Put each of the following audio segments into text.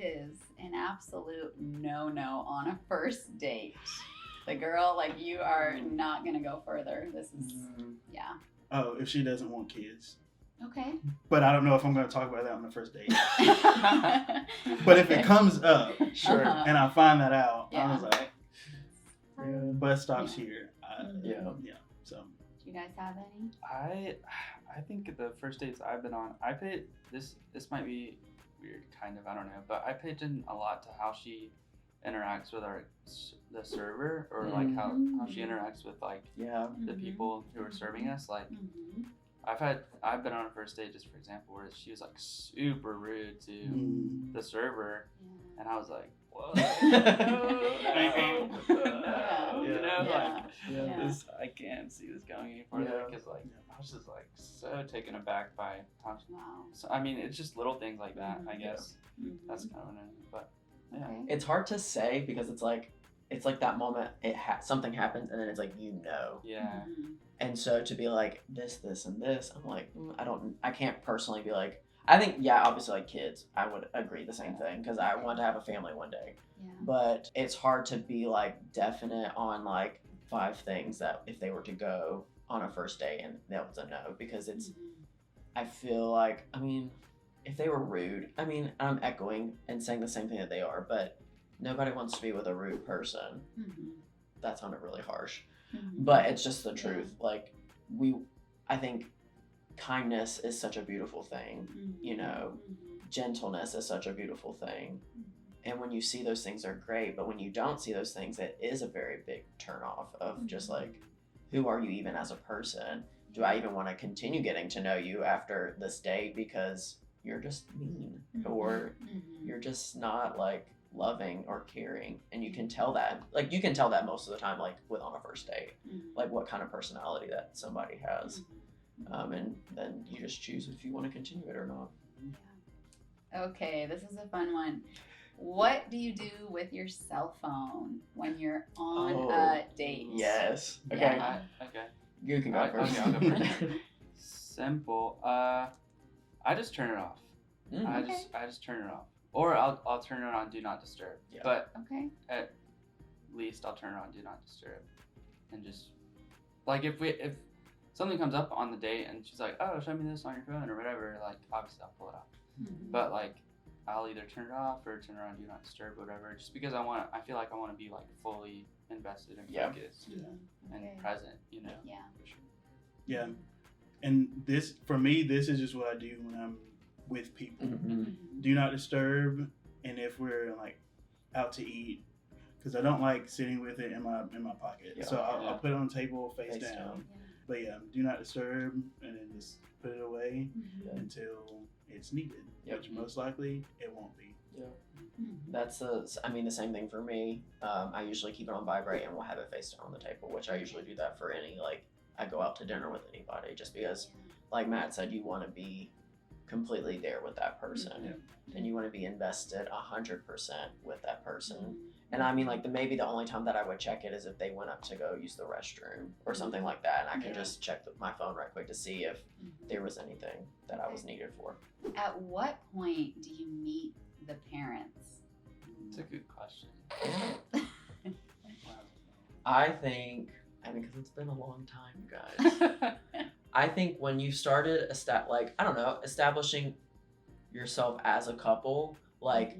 is an absolute no-no on a first date? The girl, like, you are not gonna go further. This is, yeah. Oh, if she doesn't want kids. Okay. But I don't know if I'm going to talk about that on the first date. But if it comes up, Sure. and I find that out, Yeah. I was like, bus stops here. Yeah. So. Do you guys have any? I think the first dates I've been on, I paid this might be weird, kind of, I don't know, but I paid attention a lot to how she interacts with the server, or like how she interacts with like the people who are serving us. Like I've been on a first date, just for example, where she was like super rude to the server, and I was like, whoa. This, I can't see this going any further, because like I was just like so taken aback by how she, so, I mean, it's just little things like that, I guess. That's kind of what I mean, but yeah. It's hard to say, because it's like that moment something happens, and then it's like, Yeah. And so to be like this and this, I'm like, I can't personally be like, I think, obviously, like kids, I would agree the same thing, because I want to have a family one day. But it's hard to be like definite on like 5 things that if they were to go on a first date and that was a no, because it's, I feel like, I mean, if they were rude, I mean, I'm echoing and saying the same thing that they are, but nobody wants to be with a rude person. That sounded really harsh, but it's just the truth. Like I think kindness is such a beautiful thing, you know, gentleness is such a beautiful thing. And when you see those things, are great, but when you don't see those things, it is a very big turnoff of just like, who are you even as a person? Do I even want to continue getting to know you after this date, because you're just mean, or you're just not like loving or caring? And you can tell that, like, you can tell that most of the time, like with on a first date, like what kind of personality that somebody has. And then you just choose if you want to continue it or not. Okay, this is a fun one. What do you do with your cell phone when you're on a date? Yes. Okay. Yeah. Okay. You can go first. Okay, I'll go first. Simple. I just turn it off. I just turn it off, or I'll turn it on do not disturb. But at least I'll turn it on do not disturb, and just like if something comes up on the date and she's like, oh, show me this on your phone or whatever, like obviously I'll pull it up. But like I'll either turn it off or turn it on do not disturb, whatever, just because I feel like I want to be like fully invested and focused and present, you know. For sure. And this, for me, this is just what I do when I'm with people. Do not disturb. And if we're like out to eat, because I don't like sitting with it in my pocket, so I'll put it on the table face down. But do not disturb, and then just put it away until it's needed, which most likely it won't be. That's the same thing for me. I usually keep it on vibrate, and we'll have it face down on the table, which I usually do that for any, like, I go out to dinner with anybody, just because, like Matt said, you want to be completely there with that person, and you want to be invested 100% with that person. And I mean, like, maybe the only time that I would check it is if they went up to go use the restroom or something like that, and I can just check my phone right quick to see if there was anything that I was needed for. At what point do you meet the parents? It's a good question. I think, because it's been a long time, guys. I think when you started establishing yourself as a couple, like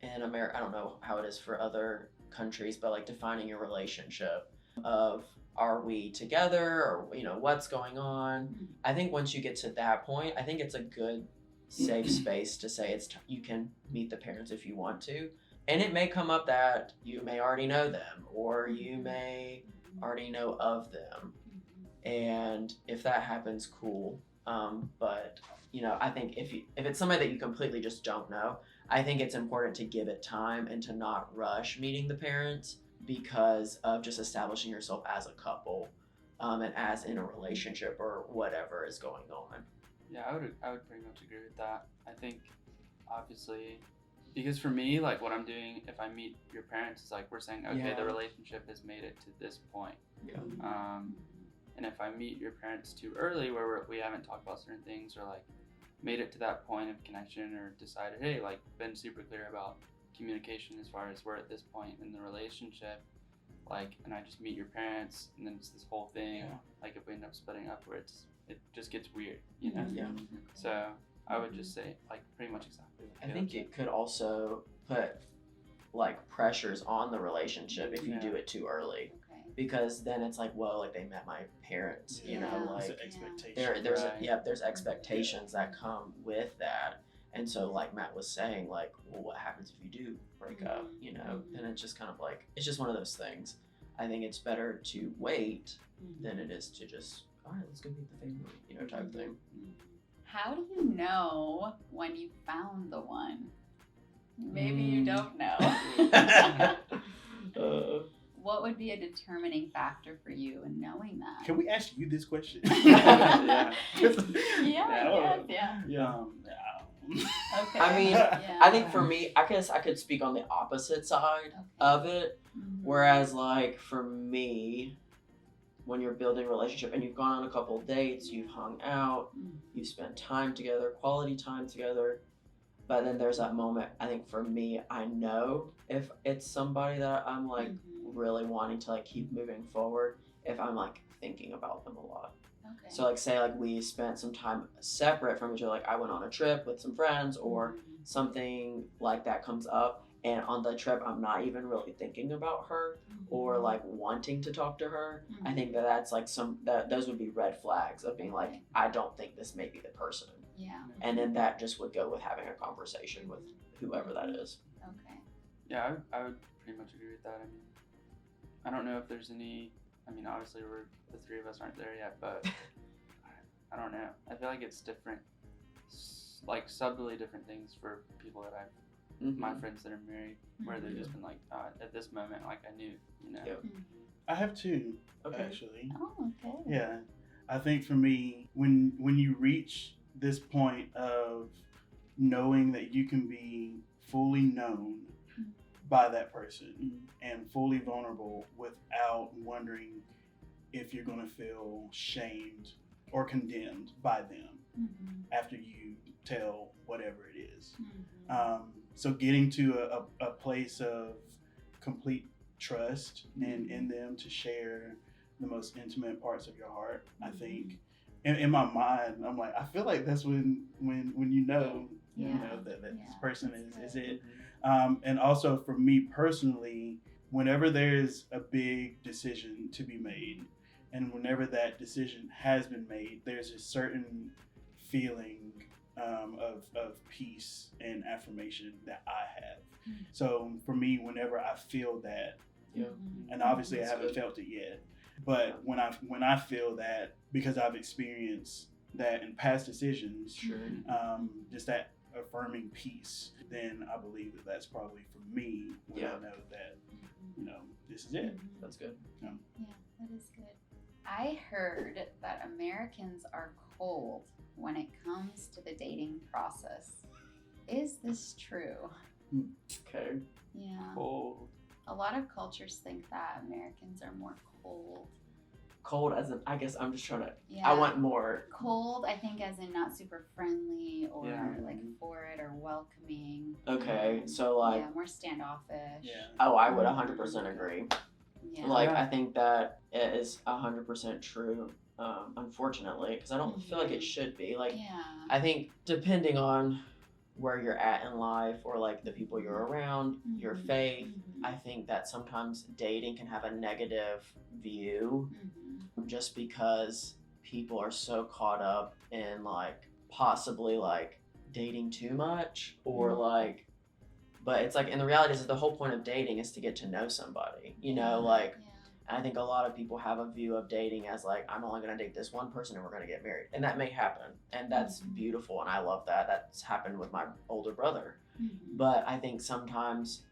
in America, I don't know how it is for other countries, but like defining your relationship of, are we together, or what's going on? I think once you get to that point, I think it's a good safe space to say you can meet the parents if you want to. And it may come up that you may already know them, or you may already know of them. And if that happens, cool. But I think if it's somebody that you completely just don't know, I think it's important to give it time and to not rush meeting the parents, because of just establishing yourself as a couple, and as in a relationship or whatever is going on. Yeah, I would pretty much agree with that. I think, obviously, because for me, like, what I'm doing if I meet your parents is like, we're saying, okay, the relationship has made it to this point. And if I meet your parents too early, where we haven't talked about certain things, or like made it to that point of connection or decided, hey, like been super clear about communication as far as we're at this point in the relationship, like, and I just meet your parents and then it's this whole thing, like if we end up splitting up where it just gets weird, you know? Yeah. So I would just say like pretty much exactly what I think it could also put like pressures on the relationship if you do it too early. Because then it's like, well, like they met my parents, you know, like there's expectations that come with that. And so like Matt was saying, like, well, what happens if you do break up, you know? Then it's just kind of like, it's just one of those things. I think it's better to wait than it is to just, all right, let's go meet the family, you know, type thing. How do you know when you found the one? Maybe you don't know. What would be a determining factor for you in knowing that? Can we ask you this question? Yeah. Okay. I mean, I think for me, I guess I could speak on the opposite side of it. Whereas, like, for me, when you're building a relationship and you've gone on a couple of dates, you've hung out, you've spent time together, quality time together, but then there's that moment, I think for me, I know if it's somebody that I'm, like, really wanting to, like, keep moving forward, if I'm, like, thinking about them a lot. So, like, say, like, we spent some time separate from each other, like, I went on a trip with some friends or something like that comes up, and on the trip, I'm not even really thinking about her or, like, wanting to talk to her. I think that that's, like, those would be red flags of being, like, I don't think this may be the person. Yeah. And then that just would go with having a conversation with whoever that is. Okay. Yeah, I would pretty much agree with that. I mean, I don't know if there's any, I mean, obviously the three of us aren't there yet, but I don't know. I feel like it's different, like subtly different things for people that my friends that are married, where they've just been like, at this moment, like I knew, you know. I have two, actually. Oh, okay. Yeah. I think for me, when you reach this point of knowing that you can be fully known by that person and fully vulnerable without wondering if you're going to feel shamed or condemned by them after you tell whatever it is. So getting to a place of complete trust and in them to share the most intimate parts of your heart, I think in my mind, I'm like, I feel like that's when you know that this person is it. And also for me personally, whenever there's a big decision to be made, and whenever that decision has been made, there's a certain feeling of peace and affirmation that I have. So for me, whenever I feel that, and obviously I haven't felt it yet, but when I feel that, because I've experienced that in past decisions, just that affirming peace, then I believe that that's probably for me when I know that, you know, this is it. That's good. Yeah, that is good. I heard that Americans are cold when it comes to the dating process. Is this true? Okay. Yeah. Cold. A lot of cultures think that Americans are more cold. Cold as in, I guess I'm just trying to, Yeah. I want more. Cold, I think, as in not super friendly or like forward or welcoming. Okay, so like. Yeah, more standoffish. Yeah. Oh, I would 100% agree. Yeah. Like, I think that it is 100% true, unfortunately, because I don't feel like it should be. Like, I think depending on where you're at in life or like the people you're around, your faith, I think that sometimes dating can have a negative view just because people are so caught up in like possibly like dating too much or like, but it's like, and the reality is that the whole point of dating is to get to know somebody, you know, like, and I think a lot of people have a view of dating as like, I'm only going to date this one person and we're going to get married. And that may happen. And that's beautiful. And I love that. That's happened with my older brother. But I think sometimes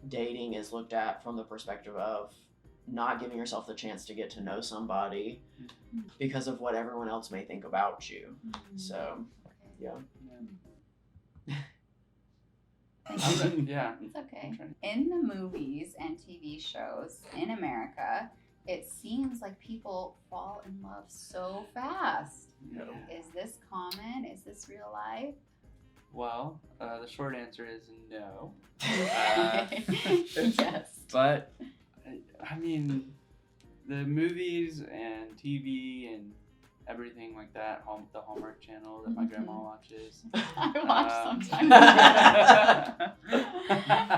dating is looked at from the perspective of not giving yourself the chance to get to know somebody because of what everyone else may think about you. So, yeah. Yeah. It's okay. In the movies and TV shows in America, it seems like people fall in love so fast. No. Is this common? Is this real life? Well, the short answer is no. Yes. But, I mean, the movies and TV and everything like that, the Hallmark Channel that my grandma watches. I watch sometimes.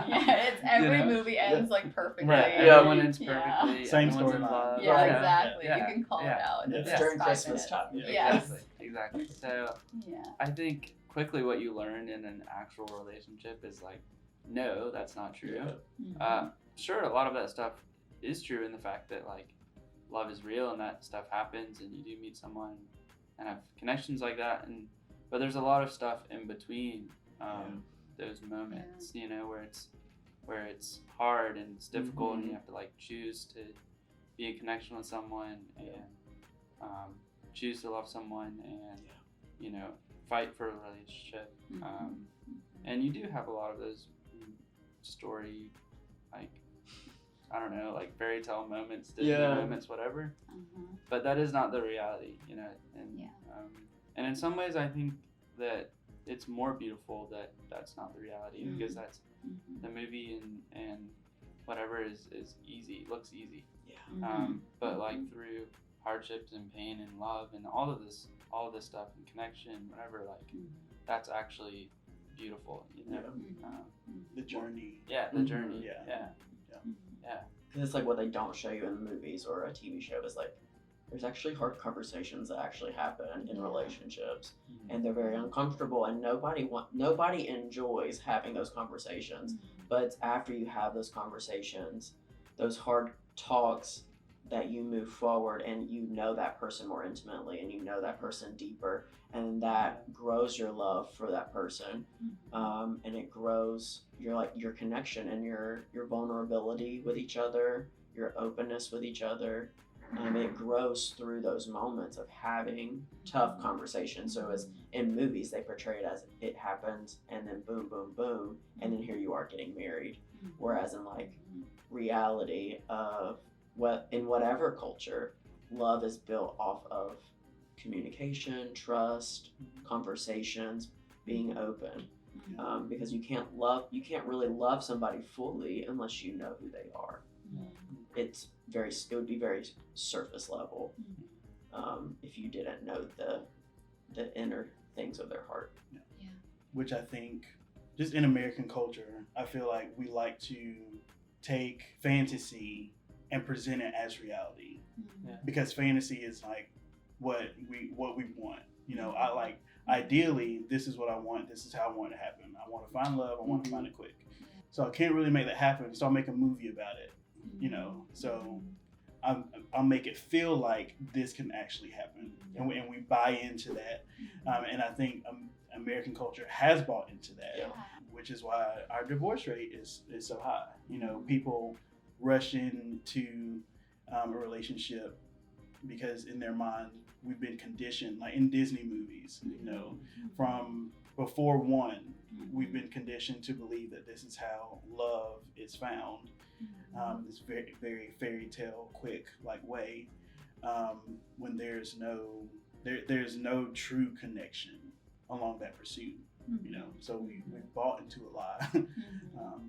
Yeah, it's every movie ends like perfectly. Right. Yeah. Everyone ends perfectly. Same Everyone's in storyline. love. Yeah, you know? exactly. Yeah. You can call it out. Yeah. It's During 5 Christmas minutes. time. Yes. Exactly. So Yeah. I think quickly what you learn in an actual relationship is like, no, that's not true. Sure, a lot of that stuff is true in the fact that like love is real and that stuff happens and you do meet someone and have connections like that, but there's a lot of stuff in between those moments, you know, where it's hard and it's difficult and you have to like choose to be in connection with someone and choose to love someone and you know, fight for a relationship. And you do have a lot of those story, like, I don't know, like fairy tale moments, Disney moments, whatever. But that is not the reality, you know. And in some ways, I think that it's more beautiful that that's not the reality because that's the movie and whatever is easy, looks easy. But like through hardships and pain and love and all of this stuff and connection, whatever, like that's actually beautiful, you know. The journey. Yeah, the journey. Yeah. Because it's like what they don't show you in the movies or a TV show is like there's actually hard conversations that actually happen in relationships, and they're very uncomfortable, and nobody enjoys having those conversations. But it's after you have those conversations, those hard talks, that you move forward and you know that person more intimately and you know that person deeper, and that grows your love for that person, and it grows your connection and your vulnerability with each other, your openness with each other. It grows through those moments of having tough conversations. So as in movies, they portray it as it happens and then boom, boom, boom, and then here you are getting married. Whereas in like reality of in whatever culture, love is built off of communication, trust, conversations, being open. Because you can't really love somebody fully unless you know who they are. It would be very surface level if you didn't know the inner things of their heart. Which I think, just in American culture, I feel like we like to take fantasy and present it as reality, because fantasy is like what we want. You know, I like, ideally, this is what I want. This is how I want it to happen. I want to find love. I want to find it quick. So I can't really make that happen. So I'll make a movie about it. You know, so I'll make it feel like this can actually happen, and we buy into that. And I think American culture has bought into that, which is why our divorce rate is so high. You know, people rush into a relationship because in their mind we've been conditioned, like in Disney movies, you know, from before one, we've been conditioned to believe that this is how love is found. This very, very fairy tale quick like way, when there's no true connection along that pursuit. You know, so we bought into a lie.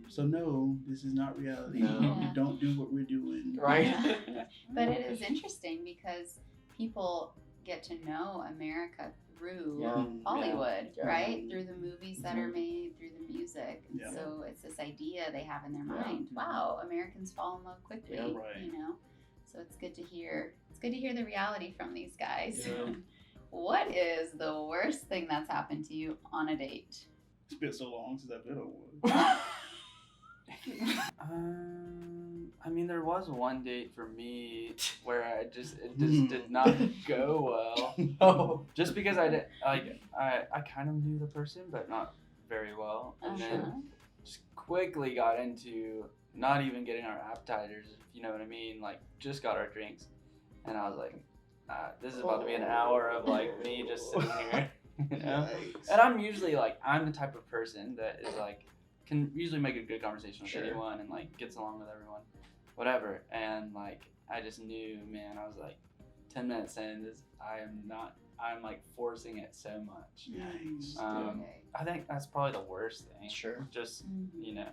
So no, this is not reality. No. Don't do what we're doing. Right. But it is interesting because people get to know America through Hollywood, right? Through the movies that are made, through the music. And so it's this idea they have in their mind. Wow, Americans fall in love quickly. You know, so it's good to hear. It's good to hear the reality from these guys. What is the worst thing that's happened to you on a date? It's been so long since I've been on one. I mean, there was one date for me where it just did not go well. Just because I kind of knew the person, but not very well, and then just quickly got into not even getting our appetizers, if you know what I mean. Like, just got our drinks, and I was like, this is about to be an hour of like me just sitting here, you know. And I'm usually like, I'm the type of person that is like, can usually make a good conversation with anyone and like gets along with everyone, whatever. And like, I just knew, man, I was like 10 minutes in, I'm like forcing it so much. Yikes. I think that's probably the worst thing. Sure. Just, you know.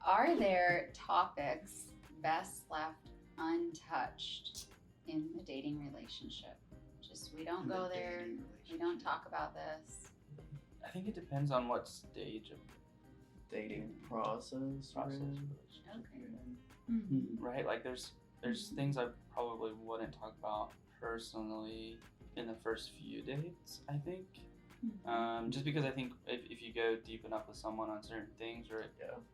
Are there topics best left untouched in the dating relationship? Just, we don't go there, we don't talk about this. I think it depends on what stage of Dating process. Okay. Right? Like there's things I probably wouldn't talk about personally in the first few dates, I think. Just because I think if you go deep enough with someone on certain things, or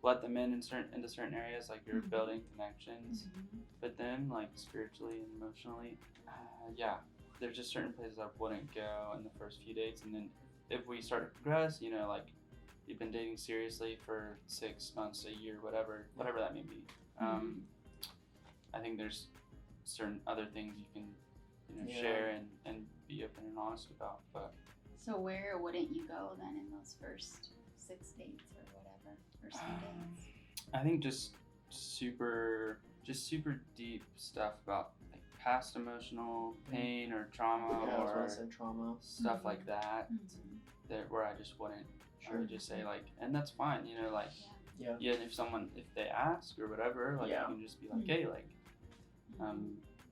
let them into certain areas, like you're building connections with them, like spiritually and emotionally, there's just certain places I wouldn't go in the first few dates. And then if we start to progress, you know, like you've been dating seriously for 6 months, a year, whatever that may be, I think there's certain other things you can, you know, share and be open and honest about. But so where wouldn't you go then in those first 6 dates or whatever, first few dates? I think just super deep stuff about like past emotional pain or trauma or trauma stuff like that. That where I just wouldn't. I would just say like, and that's fine, you know, like if they ask or whatever, like you can just be like, hey, like,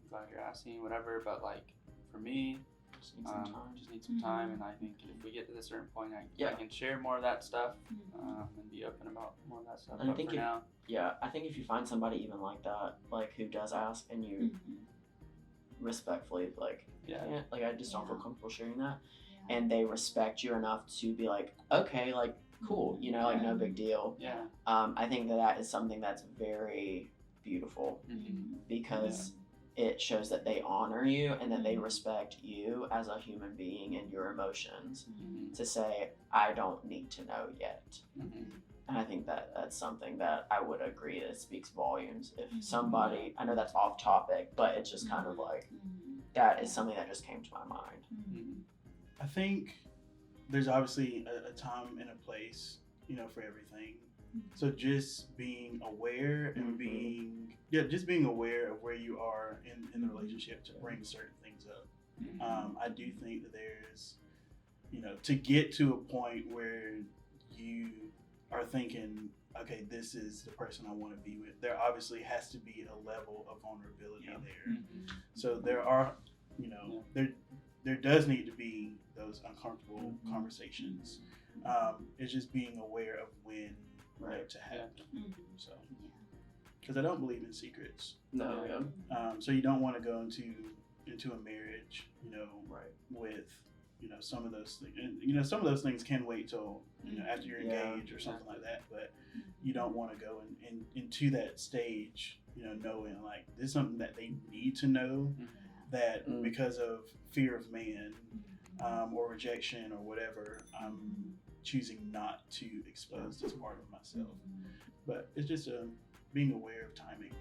glad you're asking, whatever. But like for me, just need some time, and I think if we get to this certain point, I can share more of that stuff and be open about more of that stuff. And but for now, I think if you find somebody even like that, like who does ask, and you respectfully like, like I just don't feel comfortable sharing that, and they respect you enough to be like, okay, like cool, you know, like no big deal. I think that is something that's very beautiful because it shows that they honor you and that they respect you as a human being and your emotions to say, I don't need to know yet. And I think that that's something that I would agree that speaks volumes. If somebody, I know that's off topic, but it's just kind of like, that is something that just came to my mind. I think there's obviously a time and a place, you know, for everything. So just being aware and being aware of where you are in the relationship to bring certain things up. I do think that there's, you know, to get to a point where you are thinking, okay, this is the person I want to be with, there obviously has to be a level of vulnerability there. So there are, you know, there does need to be those uncomfortable conversations. It's just being aware of when to have them. So, because I don't believe in secrets. So you don't want to go into a marriage, you know, with, you know, some of those things. And, you know, some of those things can wait till, you know, after you're engaged or something like that. But you don't want to go into that stage, you know, knowing like this is something that they need to know, that because of fear of man or rejection or whatever, I'm choosing not to expose this part of myself. But it's just being aware of timing.